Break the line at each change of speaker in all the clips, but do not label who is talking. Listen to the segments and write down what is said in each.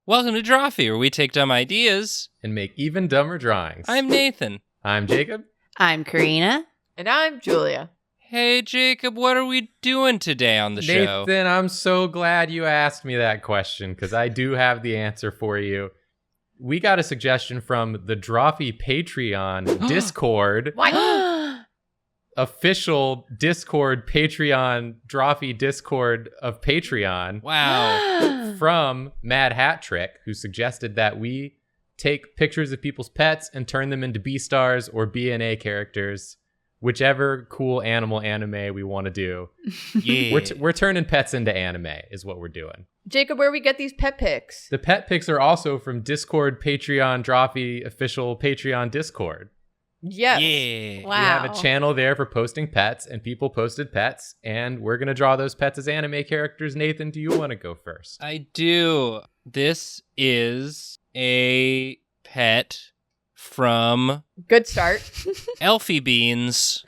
Welcome to Drawfee, where we take dumb ideas
and make even dumber drawings.
I'm Nathan.
I'm Jacob.
I'm Karina.
And I'm Julia.
Hey, Jacob, what are we doing today on the show?
Nathan, I'm so glad you asked me that question, because I do have the answer for you. We got a suggestion from the Drawfee Patreon Discord.
What?
Official Discord Patreon Drawfee Discord of Patreon.
Wow.
From Mad Hat Trick, who suggested that we take pictures of people's pets and turn them into B-stars or BNA characters, whichever cool animal anime we want to do.
Yeah.
We're turning pets into anime is what we're doing.
Jacob, where we get these pet pics?
The pet pics are also from Discord Patreon Drawfee official Patreon Discord.
Yes.
Yeah.
Wow.
We have a channel there for posting pets, and people posted pets, and we're going to draw those pets as anime characters. Nathan, do you want to go first?
I do. This is a pet from
Good start.
Elfie Beans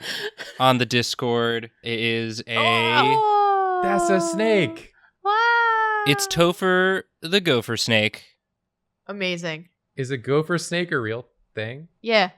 on the Discord. It is a...
Oh.
That's a snake.
Wow.
It's Topher the gopher snake.
Amazing.
Is a gopher snake a real thing?
Yeah.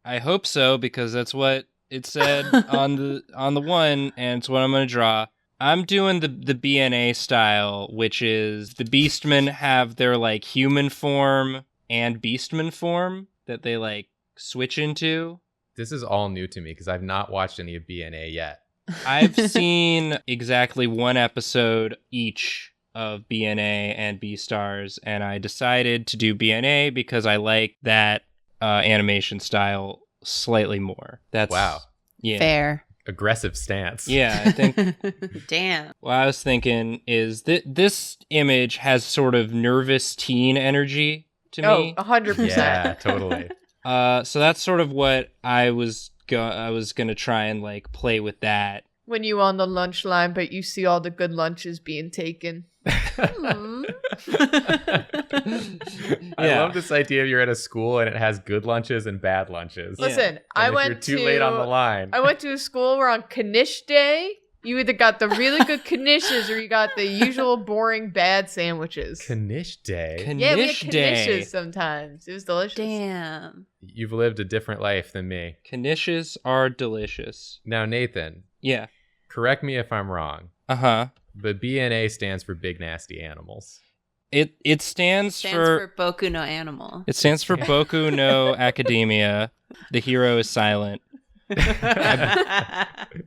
I hope so, because that's what it said on the one, and it's what I'm going to draw. I'm doing the BNA style, which is the Beastmen have their like human form and Beastman form that they like switch into.
This is all new to me because I've not watched any of BNA yet.
I've seen exactly one episode each of BNA and B-Stars, and I decided to do BNA because I like that animation style slightly more. That's
Wow.
Yeah.
Fair.
Aggressive stance.
Yeah, I think
Damn.
what I was thinking is that this image has sort of nervous teen energy to me.
100%.
Yeah, totally.
So that's sort of what I was gonna try and like play with that.
When you on the lunch line, but you see all the good lunches being taken.
Hmm.
I
Yeah.
love this idea of you're at a school and it has good lunches and bad lunches.
Yeah.
Listen,
And
I
if
went
you're too late on the line.
I went to a school where on Knish Day, you either got the really good knishes or you got the usual boring bad sandwiches.
Knish Day.
Yeah, we had
Knish Day.
knishes sometimes. It was delicious.
Damn.
You've lived a different life than me.
Knishes are delicious.
Now, Nathan,
Yeah.
correct me if I'm wrong,
Uh-huh.
but BNA stands for Big Nasty Animals.
It stands
Stands
for
for Boku no Animal.
it stands for Boku no Academia. The hero is silent.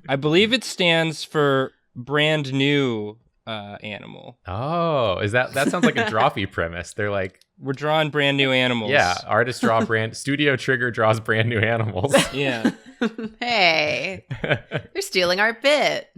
I believe it stands for brand new animal.
Oh, that sounds like a Drawfee premise. They're like,
We're drawing brand new animals.
yeah, artists draw Studio Trigger draws brand new animals.
Yeah.
Hey, they're stealing our bit.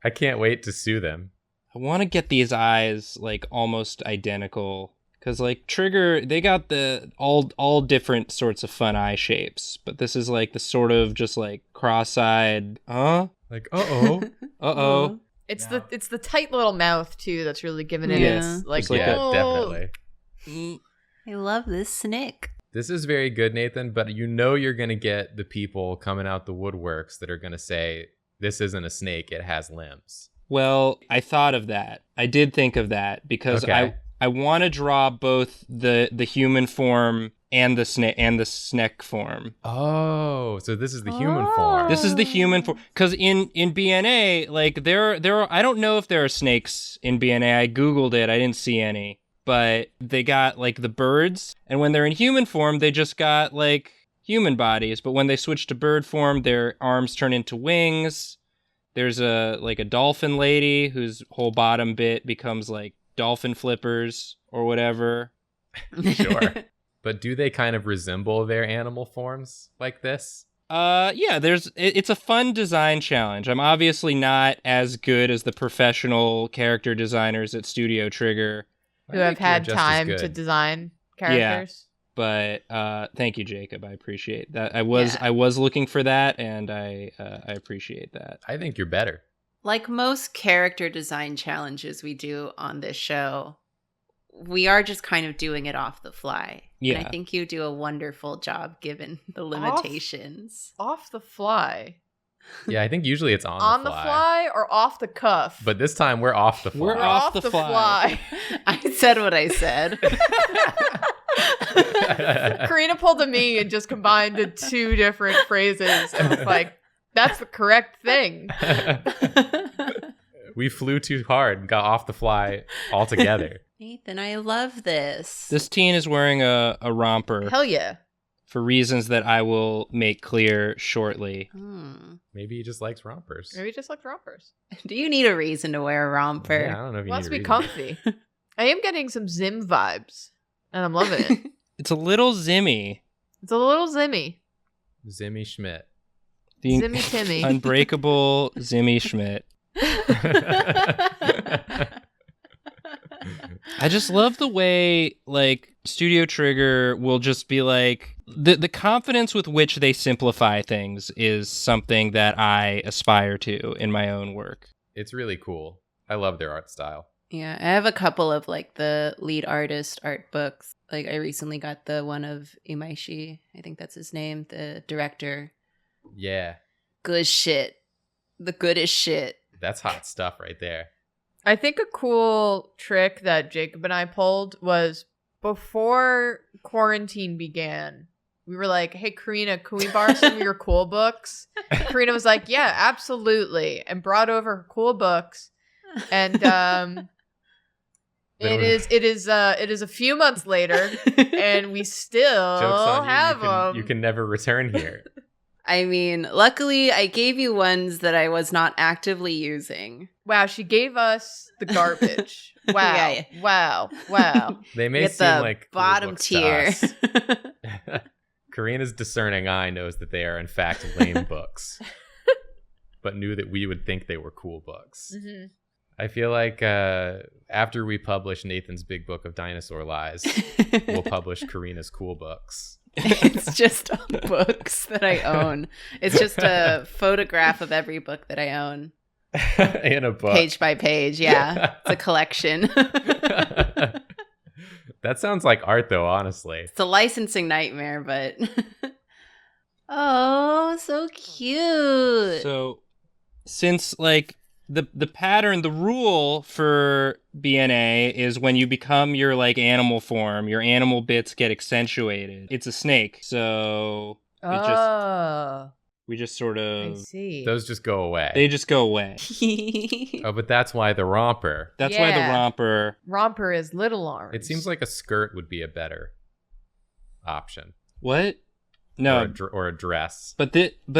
I can't wait to sue them.
I want to get these eyes like almost identical, because like Trigger, they got the all different sorts of fun eye shapes, but this is like the sort of just like cross-eyed,
Like, uh-oh.
uh-oh.
It's
Yeah.
it's the tight little mouth too that's really giving it
Yes.
its like,
It's like
yeah,
oh.
definitely.
Mm,
I love this snake.
This is very good, Nathan, but you know you're going to get the people coming out the woodworks that are going to say, this isn't a snake, it has limbs.
Well, I thought of that. I did think of that because
Okay.
I want to draw both the human form and the snake form.
Oh, so this is the human form.
This is the human form, because in BNA, like there are, I don't know if there are snakes in BNA. I googled it, I didn't see any, but they got like the birds, and when they're in human form, they just got like human bodies. But when they switch to bird form, their arms turn into wings. There's a dolphin lady whose whole bottom bit becomes like dolphin flippers or whatever.
Sure. But do they kind of resemble their animal forms like this?
Yeah, it's a fun design challenge. I'm obviously not as good as the professional character designers at Studio Trigger,
Who
I
have
think you're
had
just as
time
good.
to design characters.
but thank you, Jacob. I appreciate that. I was looking for that, and I appreciate that.
I think you're better.
Like most character design challenges we do on this show, we are just kind of doing it off the fly.
Yeah.
And I think you do a wonderful job given the limitations.
Off the fly.
Yeah, I think usually it's
On the fly or off the cuff?
But this time we're off the fly.
We're off the fly.
I said what I said.
Karina pulled a me and just combined the two different phrases and was like, that's the correct thing.
We flew too hard and got off the fly altogether.
Nathan, I love this.
This teen is wearing a romper
Hell yeah.
for reasons that I will make clear shortly.
Maybe he just likes rompers.
Maybe just like rompers.
Do you need a reason to wear a romper?
Yeah, I don't know if you
Wants
need
to be
a reason.
comfy. I am getting some Zim vibes, and I'm loving it.
It's a little zimmy.
It's a little Zimmy.
Zimmy Schmidt.
The
Zimmy Timmy.
unbreakable Zimmy Schmidt. I just love the way, like, Studio Trigger will just be like, the confidence with which they simplify things is something that I aspire to in my own work.
It's really cool. I love their art style.
Yeah, I have a couple of like the lead artist art books. Like I recently got the one of Imaishi. I think that's his name, the director.
Yeah,
Good shit. The goodest shit.
that's hot stuff right there.
I think a cool trick that Jacob and I pulled was before quarantine began, we were like, hey, Karina, can we borrow some of your cool books? Karina was like, yeah, absolutely. And brought over her cool books. And it is a few months later, and we still
Joke's on
have
you.
them.
You can never return here.
I mean, luckily I gave you ones that I was not actively using.
Wow, she gave us the garbage. Wow,
Yeah.
wow.
They may
Get
seem
the
like cool
bottom
books to
tier.
us. Karina's discerning eye knows that they are in fact lame books, but knew that we would think they were cool books.
Mm-hmm.
I feel like after we publish Nathan's big book of dinosaur lies, we'll publish Karina's cool books.
It's just books that I own. It's just a photograph of every book that I own.
In a book.
Page by page, yeah. It's a collection.
That sounds like art though, honestly.
It's a licensing nightmare, but oh, so cute.
So, since, like, the pattern, the rule for BNA is when you become your, like, animal form, your animal bits get accentuated. It's a snake, so we just sort
I
of,
see.
Those just go away.
they just go away.
Oh, but that's why the romper.
That's why the
Yeah.
romper,
is little arms.
It seems like a skirt would be a better option.
what? No,
Or a dress.
but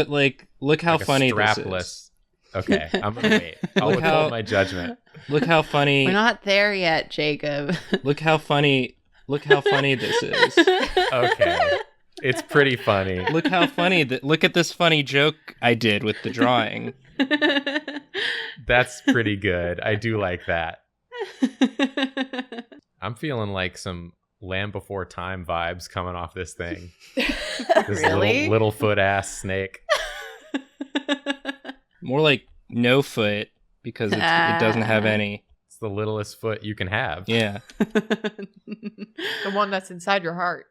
like, look how
Like a
funny this
strapless.
is.
Okay, I'm gonna wait. I'll
Look
withhold
how-
my judgment.
Look how funny,
We're not there yet, Jacob.
look how funny this is.
Okay, it's pretty funny.
Look how funny look at this funny joke I did with the drawing.
That's pretty good. I do like that. I'm feeling like some Land Before Time vibes coming off this thing. This
Really?
little foot ass snake.
More like no foot because it doesn't have any.
It's the littlest foot you can have.
Yeah.
the one that's inside your heart.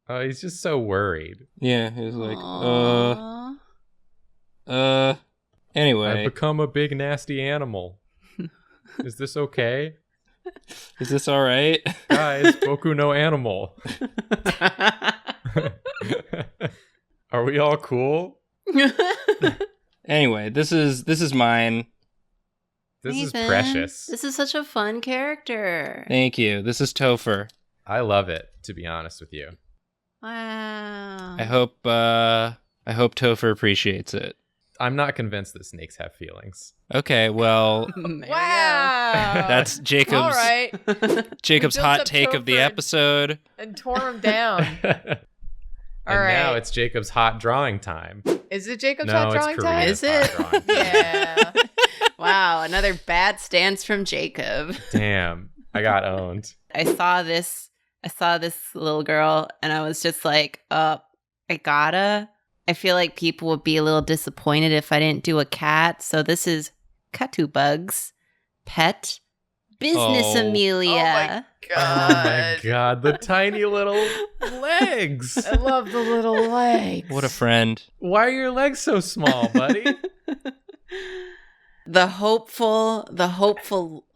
Oh, he's just so worried.
Yeah. He was like,
Aw.
anyway,
I've become a big nasty animal. Is this okay?
is this all right?
Guys, Boku no animal. Are we all cool?
Anyway, this is mine.
This is
Nathan,
precious.
This is such a fun character.
Thank you. This is Topher.
I love it, to be honest with you.
Wow.
I hope Topher appreciates it.
I'm not convinced that snakes have feelings.
Okay, well,
There we go.
Wow.
that's Jacob's
All right.
Jacob's
We built
hot
up
take of the
Topher.
episode.
And tore him down.
And
All right.
now it's Jacob's hot drawing time.
Is it Jacob's
No,
hot
it's
drawing
Karina's
time?
Is it?
hot drawing time.
Yeah.
Wow, another bad stance from Jacob.
Damn, I got owned.
I saw this little girl and I was just like, I feel like people would be a little disappointed if I didn't do a cat. So this is Katubug's pet Business
Oh.
Amelia.
Oh my god, the tiny little legs.
I love the little legs.
What a friend.
Why are your legs so small, buddy?
The hopeful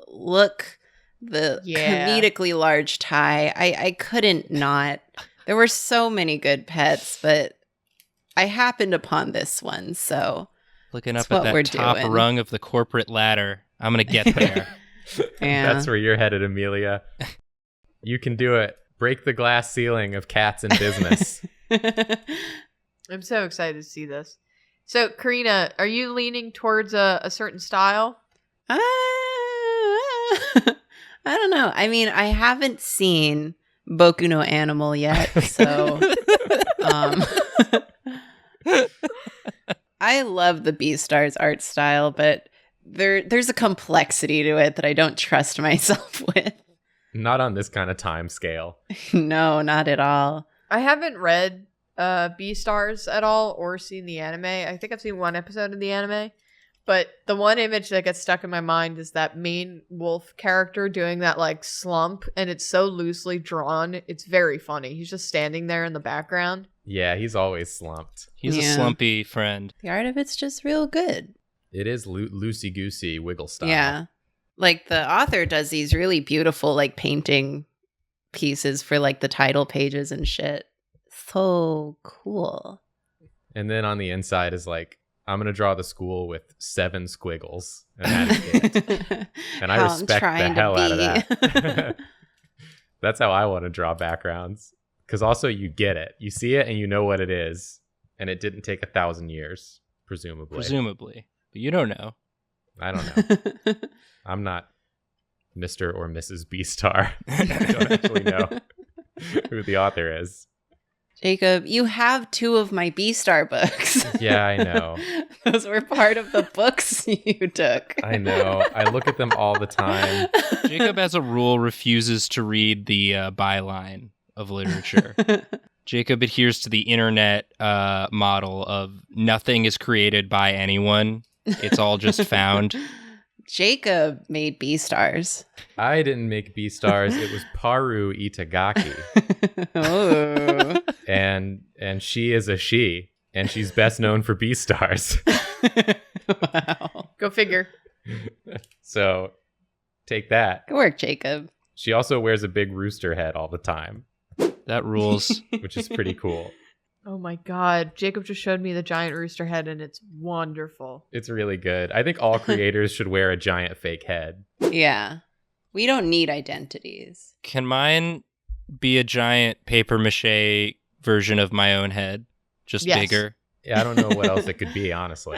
look, the
Yeah.
comedically large tie. I couldn't not. There were so many good pets, but I happened upon this one, so
Looking
That's
up at
what we're
that top
doing.
rung of the corporate ladder. I'm going to get there.
yeah.
That's where you're headed, Amelia. You can do it. Break the glass ceiling of cats in business.
I'm so excited to see this. So, Karina, are you leaning towards a certain style?
I don't know. I mean, I haven't seen Boku no Animal yet, so I love the Beastars art style, but there's a complexity to it that I don't trust myself with.
Not on this kind of time scale.
No, not at all.
I haven't read Beastars at all or seen the anime. I think I've seen one episode of the anime. But the one image that gets stuck in my mind is that main wolf character doing that like slump, and it's so loosely drawn. It's very funny. He's just standing there in the background.
Yeah, he's always slumped.
He's a
Yeah.
slumpy friend.
The art of it's just real good.
It is loosey-goosey wiggle style.
Yeah. Like the author does these really beautiful like painting pieces for like the title pages and shit. So cool.
And then on the inside is like, I'm going to draw the school with 7 squiggles. And that is it. And I
How I'm
respect the
trying to
hell out of
be.
that. That's how I want to draw backgrounds. Because also you get it. You see it and you know what it is. And it didn't take 1,000 years, presumably.
Presumably. But you don't know.
I don't know. I'm not Mr. or Mrs. Beastar. I don't actually know who the author is.
Jacob, you have 2 of my Beastar books.
Yeah, I know.
Those were part of the books you took.
I know. I look at them all the time.
Jacob, as a rule, refuses to read the byline of literature. Jacob adheres to the internet model of nothing is created by anyone. It's all just found.
Jacob made Beastars.
I didn't make Beastars. It was Paru Itagaki.
Oh.
And she is a she. And she's best known for Beastars.
Wow.
Go figure.
So take that.
Good work, Jacob.
She also wears a big rooster head all the time,
That rules.
which is pretty cool.
Oh my god. Jacob just showed me the giant rooster head and it's wonderful.
It's really good. I think all creators should wear a giant fake head.
Yeah. We don't need identities.
Can mine be a giant paper mache version of my own head? Just
Yes.
bigger?
Yeah, I don't know what else it could be, honestly.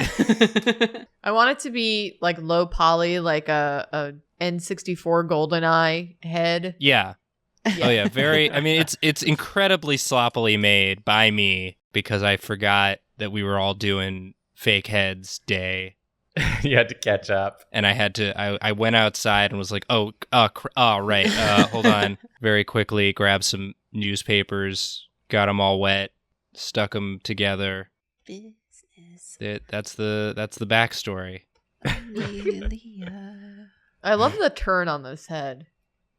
I want it to be like low poly, like a N64 GoldenEye head.
Yeah. Oh yeah, very. I mean, it's incredibly sloppily made by me because I forgot that we were all doing fake heads day,
You had to catch up.
and I had to. I went outside and was like, right. Hold on. Very quickly, grabbed some newspapers, got them all wet, stuck them together.
Business.
That's the backstory.
Amelia.
I love the turn on this head.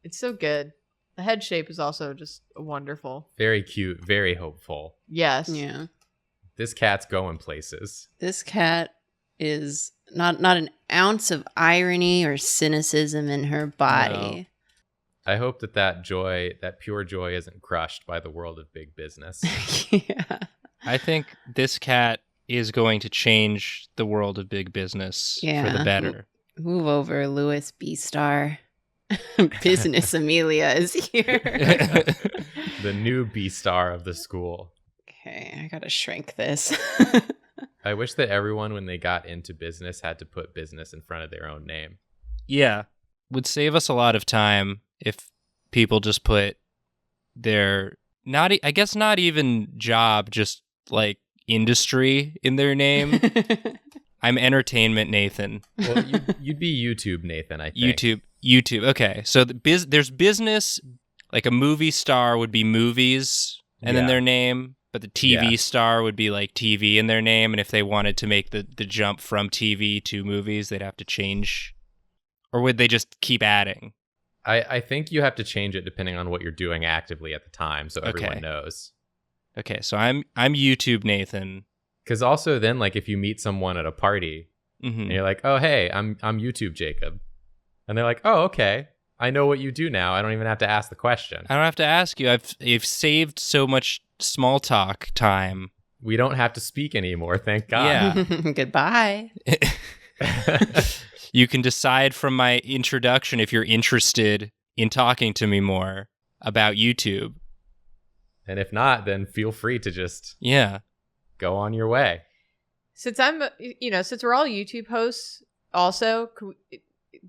It's so good. The head shape is also just wonderful.
Very cute, very hopeful.
Yes.
Yeah.
This cat's going places.
This cat is not an ounce of irony or cynicism in her body.
I hope that joy, that pure joy, isn't crushed by the world of big business.
Yeah.
I think this cat is going to change the world of big business for
Yeah.
the better.
Move over, Louis B. Business Amelia is here.
The new B-star of the school.
Okay, I gotta shrink this.
I wish that everyone, when they got into business, had to put business in front of their own name.
Yeah. Would save us a lot of time if people just put their not even job, just like industry in their name. I'm Entertainment Nathan.
Well, you'd be YouTube Nathan, I think.
YouTube. Okay. So there's business, like a movie star would be movies and then
Yeah.
their name, but the TV
Yeah.
star would be like TV in their name, and if they wanted to make the jump from TV to movies, they'd have to change Or would they just keep adding?
I think you have to change it depending on what you're doing actively at the time, so everyone
Okay.
knows.
Okay, so I'm YouTube Nathan.
Because also then, like, if you meet someone at a party
Mhm.
and you're like, oh, hey, I'm YouTube Jacob. And they're like, oh, okay. I know what you do now. I don't even have to ask the question.
I don't have to ask you. I've saved so much small talk time.
We don't have to speak anymore, thank God.
Yeah.
Goodbye.
You can decide from my introduction if you're interested in talking to me more about YouTube.
And if not, then feel free to just
Yeah.
go on your way.
Since since we're all YouTube hosts, also,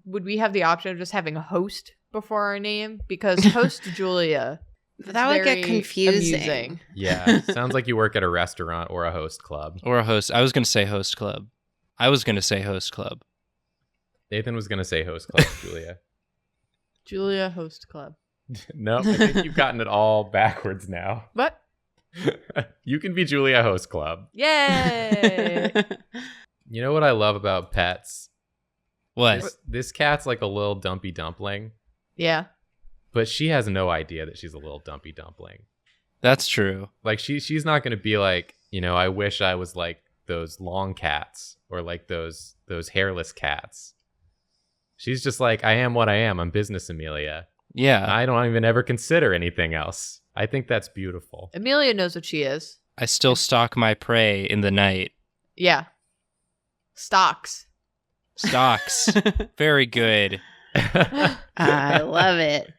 would we have the option of just having a host before our name? Because host Julia,
That would get
very
confusing.
amusing.
Yeah. Sounds like you work at a restaurant or a host club.
Or a host. I was going to say host club.
Nathan was going to say host club, Julia.
Julia Host Club.
No, I think you've gotten it all backwards now.
What?
You can be Julia Host Club.
Yay!
You know what I love about pets?
What?
This cat's like a little dumpy dumpling,
Yeah.
but she has no idea that she's a little dumpy dumpling.
That's true.
Like she's not going to be like, I wish I was like those long cats or like those hairless cats. She's just like, I am what I am. I'm business Amelia.
Yeah.
I don't even ever consider anything else. I think that's beautiful.
Amelia knows what she is.
I still stalk my prey in the night.
Yeah. Stocks.
Stalks. Very good.
I love it.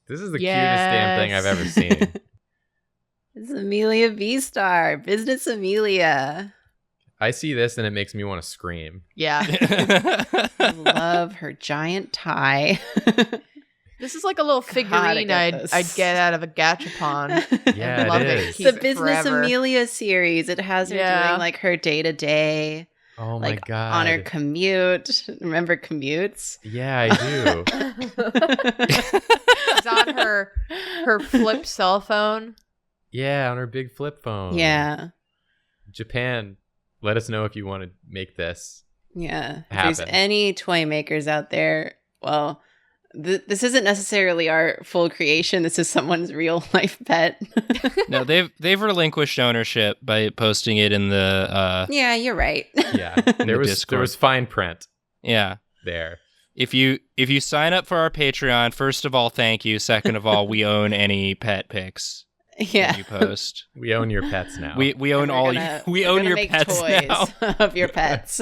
This is the cutest damn thing I've ever seen.
It's Amelia V-Star, Business Amelia.
I see this and it makes me want to scream.
Yeah.
I love her giant tie.
This is like a little figurine I'd get out of a gachapon.
Yeah,
Love
it
it.
is.
The
Keep it
Business
forever.
It series. It has her
Yeah.
doing like her day-to-day,
Oh my
like
God.
on her commute. Remember commutes?
Yeah, I do.
She's on her flip cell phone.
Yeah, on her big flip phone.
Yeah.
Japan, let us know if you want to make this.
Yeah. If
Happen.
there's any toy makers out there, well, this isn't necessarily our full creation. This is someone's real life pet.
No, they've relinquished ownership by posting it in the
Yeah, you're right.
Yeah,
the
there
Discord.
was fine print
yeah.
there.
If you sign up for our Patreon, first of all, thank you. Second of all, we own any pet pics
Yeah.
that you post.
We own your pets now.
We own
And
all we
we're
own
gonna
your
make
pets
toys
now.
of your pets.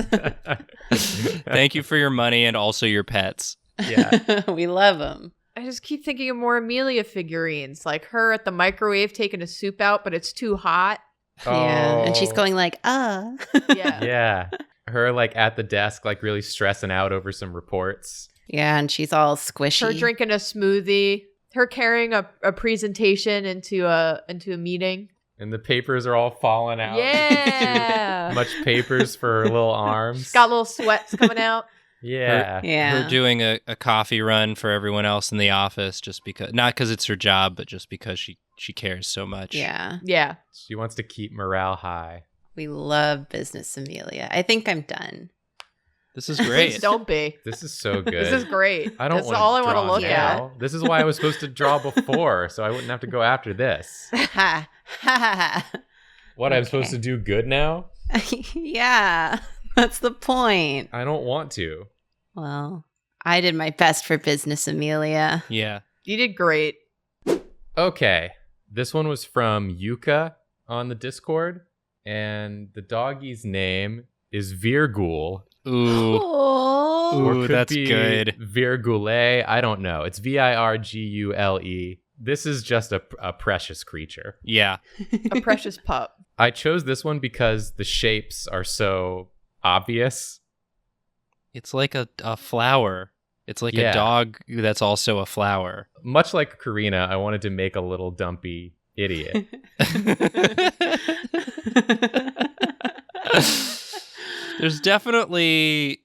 Thank you for your money and also your pets.
Yeah.
We love them.
I just keep thinking of more Amelia figurines, like her at the microwave taking a soup out, but it's too hot.
Yeah, and she's
Oh.
going like,
Yeah.
Yeah. Her like at the desk, like really stressing out over some reports.
Yeah, and she's all squishy.
Her drinking a smoothie. Her carrying a presentation into a meeting.
And the papers are all falling out.
Yeah.
Much papers for her little arms.
Got little sweats coming out.
Yeah.
Yeah.
Her doing a coffee run for everyone else in the office just because, not because it's her job, but just because she cares so much.
Yeah.
Yeah.
She wants to keep morale high.
We love Business Amelia. I think I'm done.
This is
Please
great.
don't be.
This is so good.
This is great.
I don't
That's
want
all I want to
draw
look
now.
at.
This is why I was supposed to draw before, so I wouldn't have to go after this.
Ha ha.
What, I'm
Okay.
supposed to do good now?
Yeah, that's the point.
I don't want to.
Well, I did my best for Business Amelia.
Yeah.
You did great.
Okay. This one was from Yuka on the Discord, and the doggy's name is Virgul.
Ooh.
Oh,
Ooh,
Or could
that's
be
good.
Virgule. I don't know. It's Virgule. This is just a precious creature.
Yeah.
A precious pup.
I chose this one because the shapes are so obvious.
It's like a flower. It's like
Yeah.
a dog that's also a flower.
Much like Karina, I wanted to make a little dumpy idiot.
There's definitely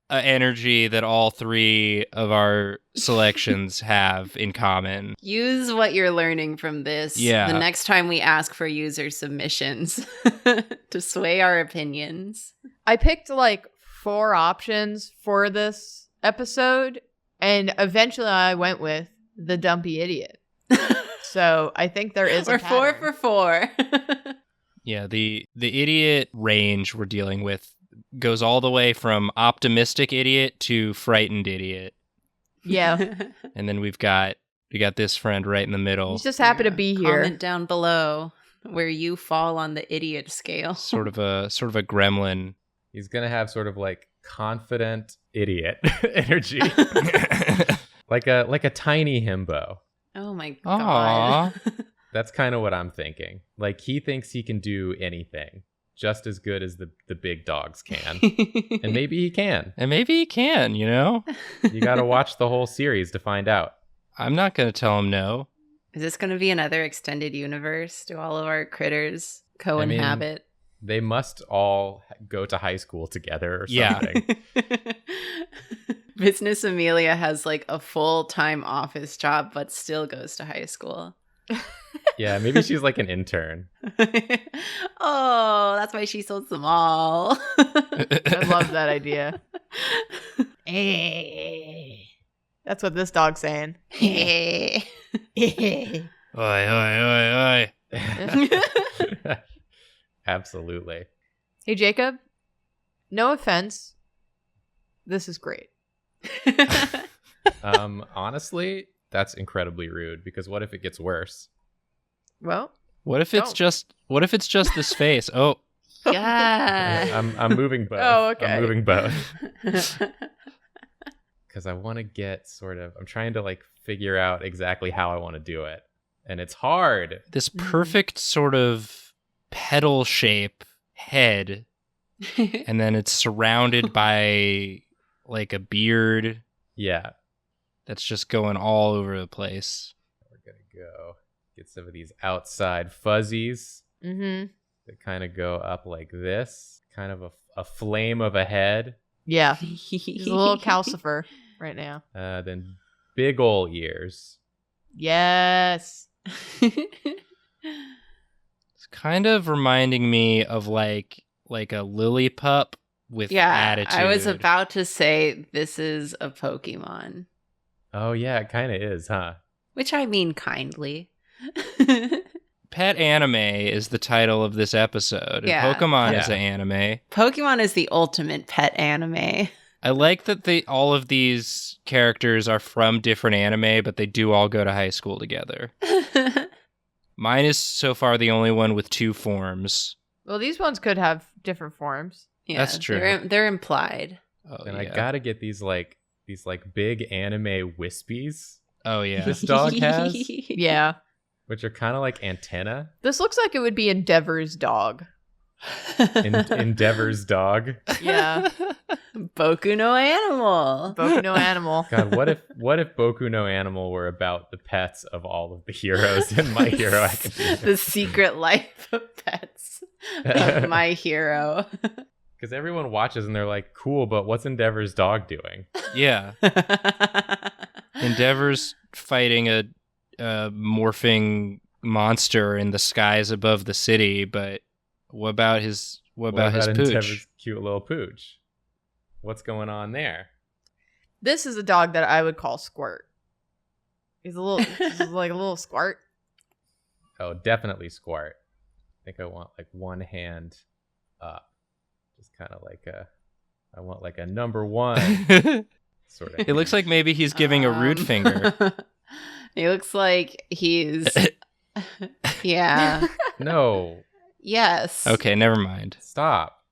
an energy that all three of our selections have in common.
Use what you're learning from this
Yeah.
the next time we ask for user submissions to sway our opinions.
I picked like 4 options for this episode, and eventually I went with the dumpy idiot. So I think there is
We're
a pattern.
4 for 4.
Yeah, the idiot range we're dealing with goes all the way from optimistic idiot to frightened idiot.
Yeah.
And then we got this friend right in the middle.
He's just happy to be here.
Comment down below where you fall on the idiot scale.
Sort of a gremlin.
He's gonna have sort of like confident idiot energy, like a tiny himbo.
Oh my god.
That's kind of what I'm thinking. Like, he thinks he can do anything just as good as the big dogs can, and maybe he can.
And maybe he can, you know?
You got to watch the whole series to find out.
I'm not going to tell him no.
Is this going to be another extended universe? Do all of our critters co-inhabit?
They must all go to high school together or
Yeah.
something.
Business Amelia has like a full-time office job, but still goes to high school.
Yeah, maybe she's like an intern.
Oh, that's why she sold them all.
I love that idea. That's what this dog's saying.
Oi, oi, oi, oi.
Absolutely.
Hey, Jacob, no offense. This is great.
Honestly, that's incredibly rude, because what if it gets worse?
Well,
What if it's just this face? Oh,
Yeah.
I'm moving both.
Oh, okay.
I'm moving both. Because I want to get I'm trying to like figure out exactly how I want to do it. And it's hard.
this perfect sort of petal shape head, and then it's surrounded by like a beard
Yeah.
that's just going all over the place.
We're going to go get some of these outside fuzzies
mm-hmm.
that kind of go up like this. Kind of a flame of a head.
Yeah. He's a little calcifer right now.
Then big ol' ears.
Yes.
It's kind of reminding me of like a lily pup with attitude.
I was about to say this is a Pokemon,
Oh, yeah, it kind of is, huh?
which I mean kindly.
Pet Anime is the title of this episode. And
Yeah.
Pokemon is
Yeah.
an anime.
Pokemon is the ultimate pet anime.
I like that all of these characters are from different anime, but they do all go to high school together. Mine is so far the only one with 2 forms.
Well, these ones could have different forms.
Yeah,
That's true.
They're implied.
Oh,
And
yeah.
I gotta get these big anime wispies
Oh, yeah.
this dog has,
Yeah.
which are kind of like antenna.
This looks like it would be Endeavor's dog.
Endeavor's dog.
Yeah.
Boku no Animal.
Boku no Animal.
God, what if Boku no Animal were about the pets of all of the heroes in My Hero Academia?
The secret life of pets of My Hero.
Because everyone watches and they're like, cool, but what's Endeavor's dog doing?
Yeah. Endeavor's fighting a morphing monster in the skies above the city, but what about his
What
pooch?
Endeavor's cute little pooch? What's going on there?
This is a dog that I would call Squirt. He's like a little squirt.
Oh, definitely Squirt. I think I want like one hand up. Just kind of like I want like a number 1 sort of.
It looks like maybe he's giving a rude finger.
He looks like he's yeah.
No,
Yes.
Okay, never mind.
stop.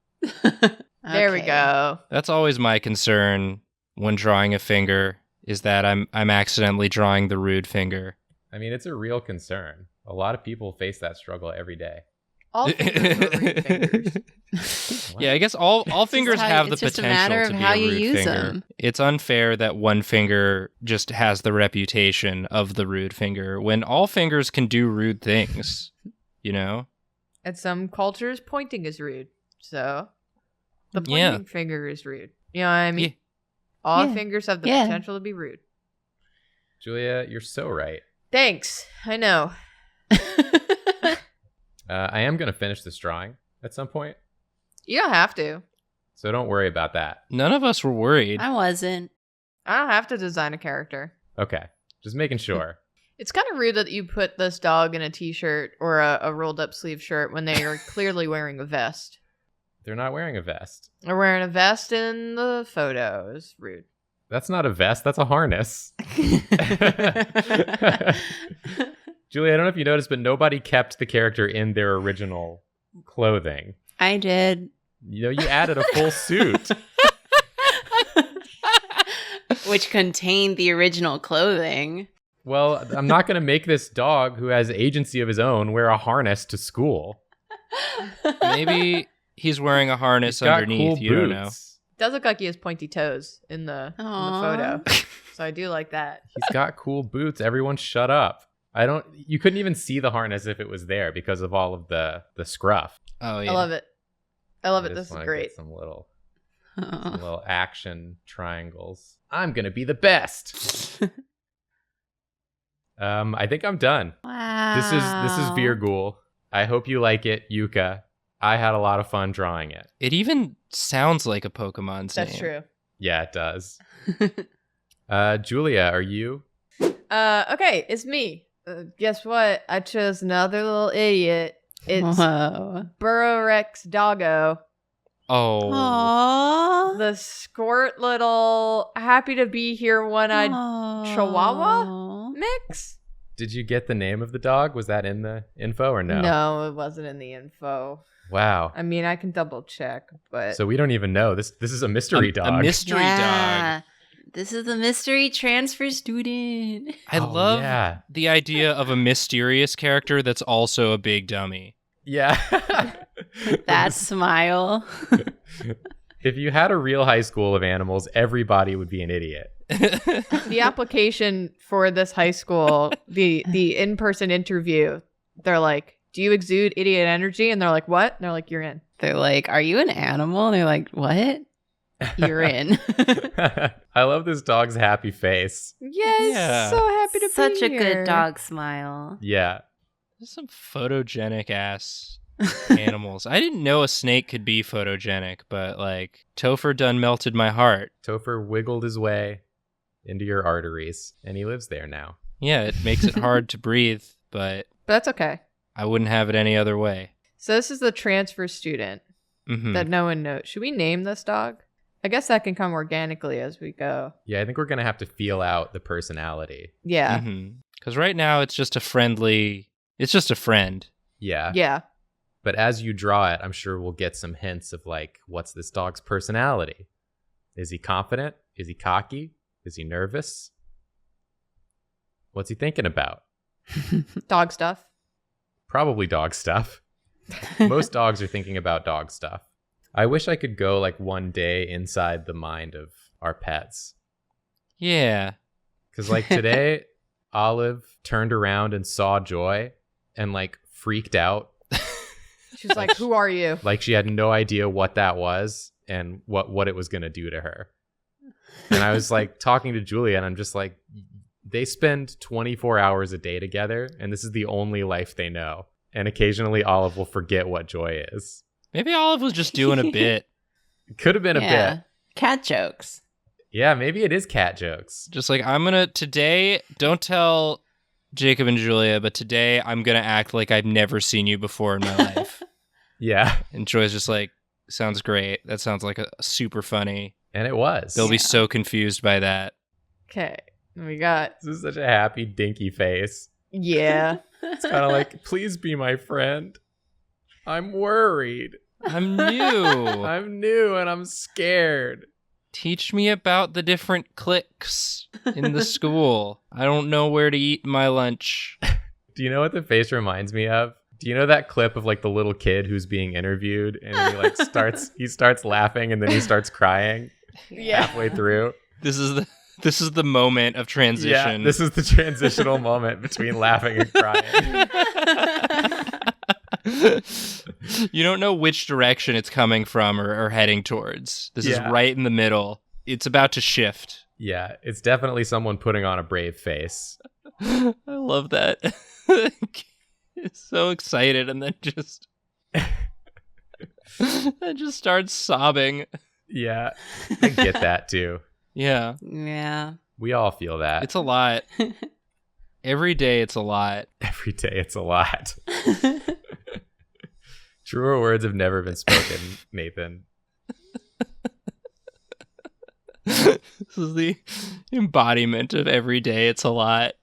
There we
Okay.
go.
That's always my concern when drawing a finger, is that I'm accidentally drawing the rude finger.
I mean, it's a real concern. A lot of people face that struggle every day.
All fingers are ring fingers.
Yeah, I guess all fingers
how-
have the
it's just a
potential
matter
to
of
be
how
a
you
rude
use
finger.
them.
It's unfair that one finger just has the reputation of the rude finger when all fingers can do rude things, you know?
At some cultures, pointing is rude. So the
Yeah.
pointing finger is rude. You know what I mean?
Yeah.
All
Yeah.
fingers have the
Yeah.
potential to be rude.
Julia, you're so right.
Thanks. I know.
I am going to finish this drawing at some point.
You don't have to.
So don't worry about that.
None of us were worried.
I wasn't.
I don't have to design a character.
Okay. Just making sure.
It's kind of rude that you put this dog in a t-shirt or a rolled up sleeve shirt when they are clearly wearing a vest.
They're not wearing a vest.
They're wearing a vest in the photos. Rude.
That's not a vest. That's a harness. Julie, I don't know if you noticed, but nobody kept the character in their original clothing.
I did.
You added a full suit.
Which contained the original clothing.
Well, I'm not going to make this dog who has agency of his own wear a harness to school.
Maybe he's wearing a harness
He's got
underneath.
cool
You
boots.
don't know.
Does look like he has pointy toes in the photo. So I do like that.
He's got cool boots. Everyone shut up. You couldn't even see the harness if it was there because of all of the scruff.
Oh yeah.
I love it. I love
I
it.
just
This is
wanna
great.
get some little action triangles. I'm going to be the best. I think I'm done.
Wow.
This is Virgo. I hope you like it, Yuka. I had a lot of fun drawing it.
It even sounds like a Pokemon's name.
That's true.
Yeah, it does. Julia, are you?
Okay, it's me. Guess what? I chose another little idiot. It's
Whoa.
Burrow-Rex Doggo.
Oh.
Aww.
The squirt little happy to be here one-eyed Chihuahua mix.
Did you get the name of the dog? Was that in the info or no?
No, it wasn't in the info.
Wow.
I mean, I can double check, but
So we don't even know. This is a mystery dog.
A mystery dog.
This is the mystery transfer student.
I love
Yeah.
the idea of a mysterious character that's also a big dummy.
Yeah.
That smile.
If you had a real high school of animals, everybody would be an idiot.
the application for this high school, the in-person interview, they're like, do you exude idiot energy? And they're like, what? And they're like, you're in.
They're like, are you an animal? And they're like, what? You're in.
I love this dog's happy face.
Yes,
Yeah.
so happy to
Such
be
a
here.
good dog smile.
Yeah.
There's some photogenic ass animals. I didn't know a snake could be photogenic, but like Topher done melted my heart.
Topher wiggled his way into your arteries, and he lives there now.
Yeah, it makes it hard to breathe, but
But that's okay.
I wouldn't have it any other way.
So this is the transfer student
Mhm.
that no one knows. Should we name this dog? I guess that can come organically as we go.
Yeah, I think we're going to have to feel out the personality.
Yeah.
Because right now it's just a friend.
Yeah.
Yeah.
But as you draw it, I'm sure we'll get some hints of like, what's this dog's personality? Is he confident? Is he cocky? Is he nervous? What's he thinking about?
Dog stuff.
Probably dog stuff. Most dogs are thinking about dog stuff. I wish I could go like one day inside the mind of our pets.
Yeah.
Because like today, Olive turned around and saw Joy and like freaked out.
She's like, who are you?
Like she had no idea what that was and what it was going to do to her. And I was like talking to Julia and I'm just like, they spend 24 hours a day together and this is the only life they know. And occasionally Olive will forget what Joy is.
Maybe Olive was just doing a bit.
It could have been a bit.
Cat jokes.
Yeah, maybe it is cat jokes.
Just like, today, don't tell Jacob and Julia, but today I'm going to act like I've never seen you before in my life.
Yeah.
And Joy's just like, sounds great. That sounds like a super funny.
And it was.
They'll be so confused by that.
Okay. We got,
This is such a happy, dinky face.
yeah.
It's kind of like, please be my friend. I'm worried.
I'm new.
I'm new and I'm scared.
Teach me about the different cliques in the school. I don't know where to eat my lunch.
Do you know what the face reminds me of? Do you know that clip of like the little kid who's being interviewed and he like starts laughing and then he starts crying halfway through?
This is the moment of transition.
Yeah, this is the transitional moment between laughing and crying.
You don't know which direction it's coming from or heading towards. This is
Yeah.
right in the middle. It's about to shift.
Yeah, it's definitely someone putting on a brave face.
I love that. It's so excited and then just starts sobbing.
Yeah, I get that too.
Yeah.
Yeah.
We all feel that.
It's a lot. Every day it's a lot.
Every day it's a lot. Truer words have never been spoken, Nathan.
This is the embodiment of every day it's a lot.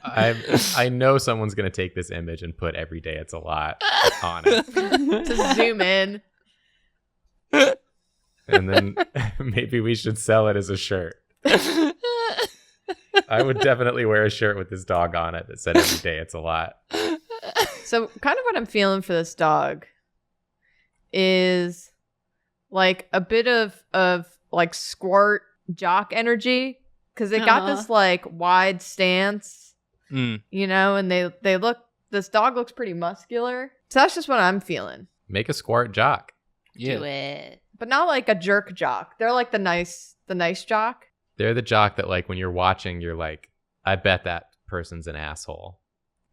I know someone's going to take this image and put every day it's a lot on it.
To zoom in.
And then maybe we should sell it as a shirt. I would definitely wear a shirt with this dog on it that said every day it's a lot.
So kind of what I'm feeling for this dog is like a bit of like squirt jock energy, because they got this like wide stance, you know, and they look, this dog looks pretty muscular. So that's just what I'm feeling.
Make a squart jock.
Yeah.
Do it.
But not like a jerk jock. They're like the nice jock.
They're the jock that, like, when you're watching, you're like, I bet that person's an asshole.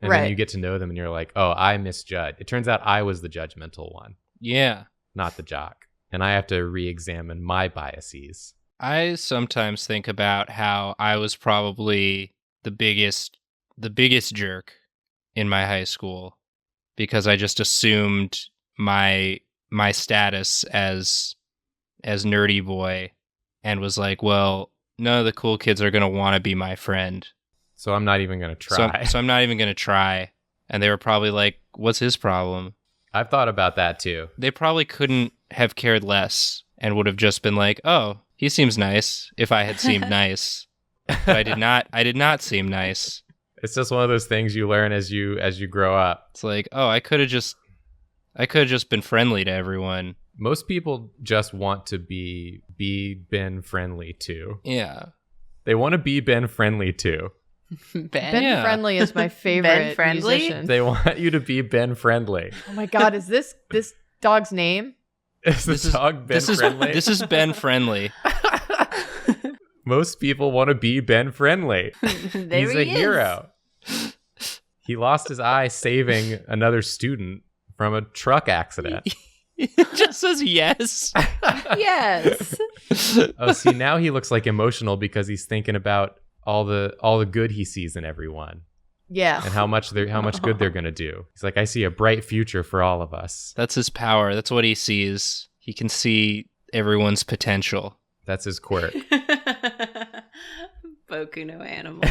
And
Right.
then you get to know them and you're like, oh, I misjudged. It turns out I was the judgmental one,
Yeah.
not the jock. And I have to re-examine my biases.
I sometimes think about how I was probably the biggest jerk in my high school, because I just assumed my status as nerdy boy, and was like, well, none of the cool kids are going to want to be my friend.
So I'm not even going to try.
So I'm not even going to try. And they were probably like, what's his problem?
I've thought about that too.
They probably couldn't have cared less and would have just been like, oh, he seems nice, if I had seemed nice. But I did not seem nice.
It's just one of those things you learn as you grow up.
It's like, oh, I could have just been friendly to everyone.
Most people just want to be Ben friendly too.
Yeah.
They want to be Ben friendly too.
Ben
Yeah.
Friendly is my favorite
Friendly?
musician.
They want you to be Ben friendly.
Oh my god, is this dog's name?
Is the dog Ben friendly?
This is Ben Friendly.
Most people want to be Ben friendly.
There
He's
he
a
is.
hero. He lost his eye saving another student from a truck accident.
It just says yes.
Yes.
Oh, see, now he looks like emotional because he's thinking about all the good he sees in everyone
Yeah.
and how much good they're gonna do. He's like, I see a bright future for all of us.
That's his power. That's what he sees. He can see everyone's potential.
That's his quirk.
Boku no animal.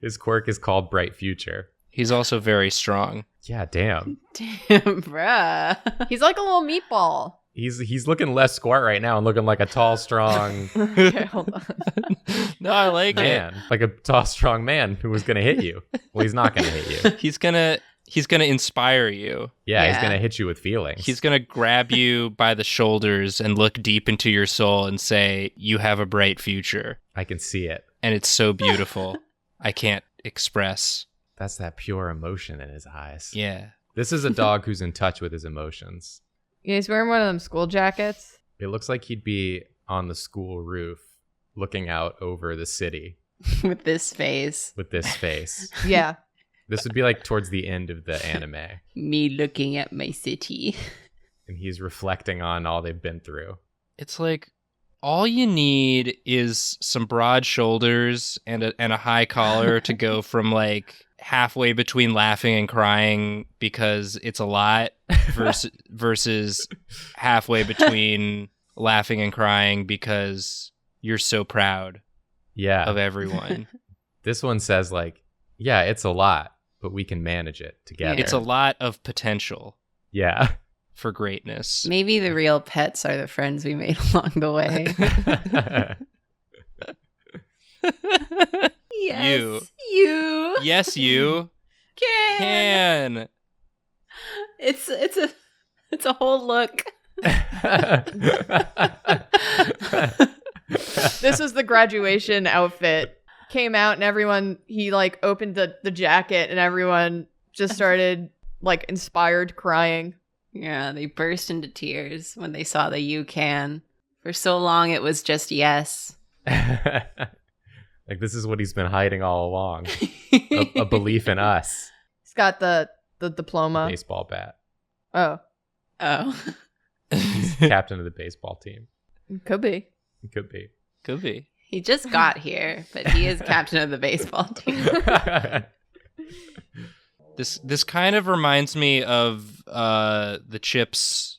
His quirk is called Bright Future.
He's also very strong.
Yeah, damn.
Damn, bruh.
He's like a little meatball.
He's looking less squat right now and looking like a tall, strong
Okay, hold on.
No, I like
man. Like a tall, strong man who was gonna hit you. Well, he's not gonna hit you.
it. He's gonna inspire you.
Yeah, he's
Yeah.
gonna hit you with feelings.
He's gonna grab you by the shoulders and look deep into your soul and say, you have a bright future.
I can see it.
And it's so beautiful. I can't express.
That's that pure emotion in his eyes.
Yeah.
This is a dog who's in touch with his emotions.
Yeah, he's wearing one of them school jackets.
It looks like he'd be on the school roof looking out over the city
With this face.
with this face.
Yeah.
This would be like towards the end of the anime.
Me looking at my city.
And he's reflecting on all they've been through.
It's like all you need is some broad shoulders and a high collar to go from like halfway between laughing and crying because it's a lot versus halfway between laughing and crying because you're so proud
Yeah.
of everyone.
This one says like, yeah, it's a lot, but we can manage it together.
It's a lot of potential
Yeah.
for greatness.
Maybe the real pets are the friends we made along the way. Yes, you
Yes, you can.
It's a whole look.
This is the graduation outfit. Came out and everyone, he like opened the jacket and everyone just started like inspired crying.
Yeah, they burst into tears when they saw the you can. For so long it was just yes.
Like this is what he's been hiding all along. A belief in us.
He's got the diploma.
Baseball bat.
Oh.
Oh.
He's captain of the baseball team.
Could be.
Could be.
Could be.
He just got here, but he is captain of the baseball team.
This kind of reminds me of the Chips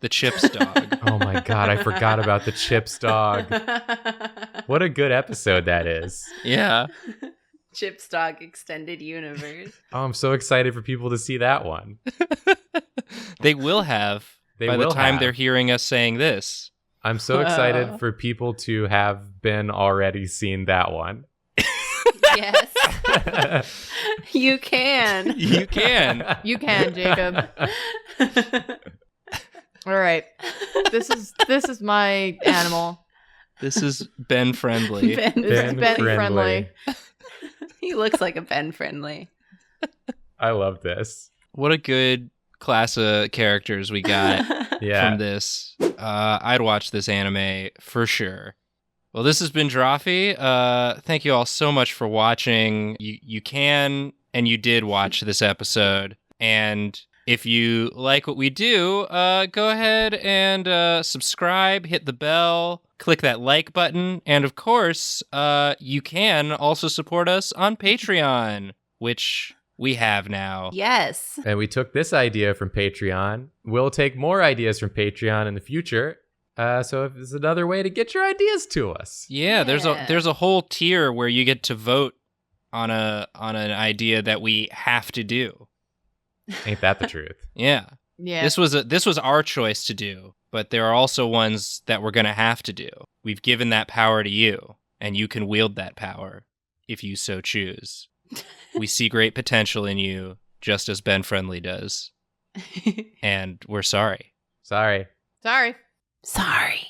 dog.
Oh my god, I forgot about the Chips dog. What a good episode that is.
Yeah.
Chips Dog Extended Universe.
Oh, I'm so excited for people to see that one.
They will have by the time they're hearing us saying this.
I'm so excited for people to have been already seen that one.
Yes. You can.
You can.
You can, Jacob. All right. This is my animal.
This is Ben Friendly.
This is Ben Friendly.
He looks like a Ben Friendly.
I love this.
What a good class of characters we got
Yeah.
from this. I'd watch this anime for sure. Well, this has been Drawfee. Thank you all so much for watching. You can and you did watch this episode. And if you like what we do, go ahead and subscribe, hit the bell, click that like button. And of course, you can also support us on Patreon, which we have now.
Yes.
And we took this idea from Patreon. We'll take more ideas from Patreon in the future. So if there's another way to get your ideas to us.
Yeah, there's a whole tier where you get to vote on an idea that we have to do.
Ain't that the truth?
Yeah.
Yeah.
This was our choice to do, but there are also ones that we're going to have to do. We've given that power to you, and you can wield that power if you so choose. We see great potential in you, just as Ben Friendly does. And we're sorry.
Sorry.
Sorry.
Sorry.